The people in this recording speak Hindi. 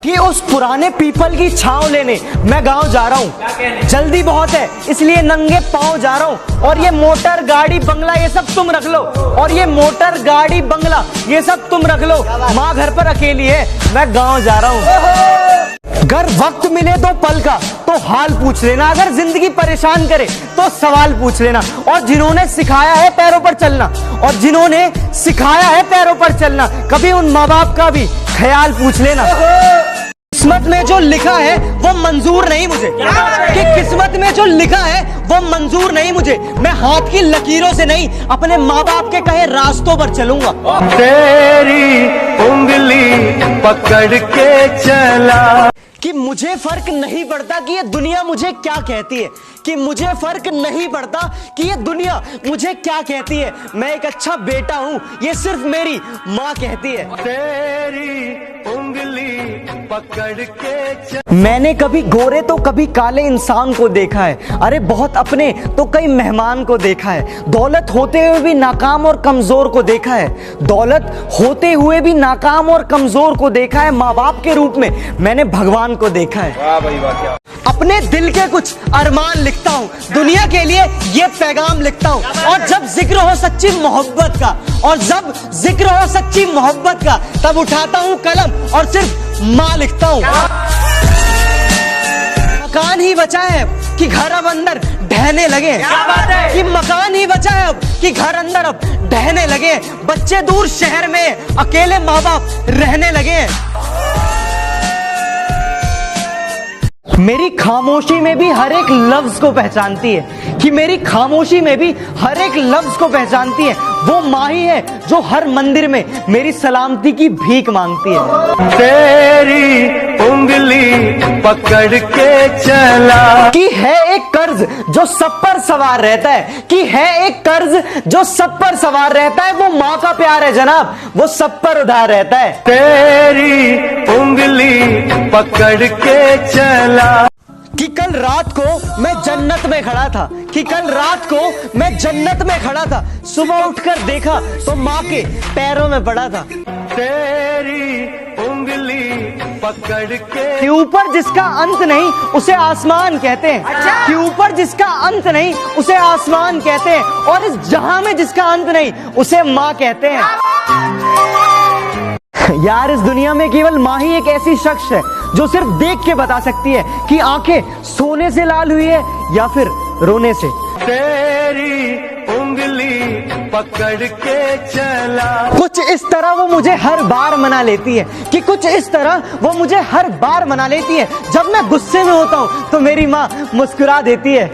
कि उस पुराने पीपल की छांव लेने मैं गांव जा रहा हूँ। जल्दी बहुत है इसलिए नंगे पांव जा रहा हूँ। और ये मोटर गाड़ी बंगला ये सब तुम रख लो, और ये मोटर गाड़ी बंगला ये सब तुम रख लो। माँ घर पर अकेली है, मैं गांव जा रहा हूँ। अगर वक्त मिले तो पल का तो हाल पूछ लेना, अगर जिंदगी परेशान करे तो सवाल पूछ लेना। और जिन्होंने सिखाया है पैरों पर चलना, और जिन्होंने सिखाया है पैरों पर चलना, कभी उन माँ बाप का भी ख्याल पूछ लेना। किस्मत में जो लिखा है वो मंजूर नहीं मुझे, कि किस्मत में जो लिखा है वो मंजूर नहीं मुझे। मैं हाथ की लकीरों से नहीं अपने माँ बाप के कहे रास्तों पर चलूंगा। तेरी उंगली पकड़ के चला। कि मुझे फर्क नहीं पड़ता कि ये दुनिया मुझे क्या कहती है, कि मुझे फर्क नहीं पड़ता कि ये दुनिया मुझे क्या कहती है। मैं एक अच्छा बेटा हूं, ये सिर्फ मेरी माँ कहती है। तेरी उंगली पकड़ के मैंने कभी गोरे तो कभी काले इंसान को देखा है, अरे बहुत अपने तो कई मेहमान को देखा है। दौलत होते हुए भी नाकाम और कमजोर को देखा है, दौलत होते हुए भी नाकाम और कमजोर को देखा है। माँ बाप के रूप में मैंने भगवान को देखा है। वाह भाई वाह, क्या अपने दिल के कुछ अरमान लिखता हूँ, दुनिया के लिए ये पैगाम लिखता हूँ। और जब जिक्र हो सच्ची मोहब्बत का, और जब जिक्र हो सच्ची मोहब्बत का, तब उठाता हूँ कलम और सिर्फ माँ लिखता हूँ। मकान ही बचा है कि घर अब अंदर ढहने लगे, कि मकान ही बचा है अब कि घर अंदर अब ढहने लगे। बच्चे दूर शहर में अकेले माँ बाप रहने लगे। मेरी खामोशी में भी हर एक लफ्ज को पहचानती है, कि मेरी खामोशी में भी हर एक लफ्ज को पहचानती है। वो माँ ही है जो हर मंदिर में मेरी सलामती की भीख मांगती है। तेरी उंगली पकड़ के चला। कि है एक कर्ज जो सब पर सवार रहता है, कि है एक कर्ज जो सब पर सवार रहता है। वो माँ का प्यार है जनाब, वो सब पर उधार रहता है। तेरी उंगली पकड़ के चला। कि कल रात को मैं जन्नत में खड़ा था, कि कल रात को मैं जन्नत में खड़ा था। सुबह उठकर देखा तो माँ के पैरों में पड़ा था। तेरी उंगली पकड़ के। कि ऊपर जिसका अंत नहीं उसे आसमान कहते हैं, कि ऊपर जिसका अंत नहीं उसे आसमान कहते हैं। और इस जहां में जिसका अंत नहीं उसे माँ कहते हैं। यार इस दुनिया में केवल माँ ही एक ऐसी शख्स है जो सिर्फ देख के बता सकती है कि आंखें सोने से लाल हुई है या फिर रोने से। तेरी उंगली पकड़ के चला। कुछ इस तरह वो मुझे हर बार मना लेती है, कि कुछ इस तरह वो मुझे हर बार मना लेती है। जब मैं गुस्से में होता हूँ तो मेरी माँ मुस्कुरा देती है।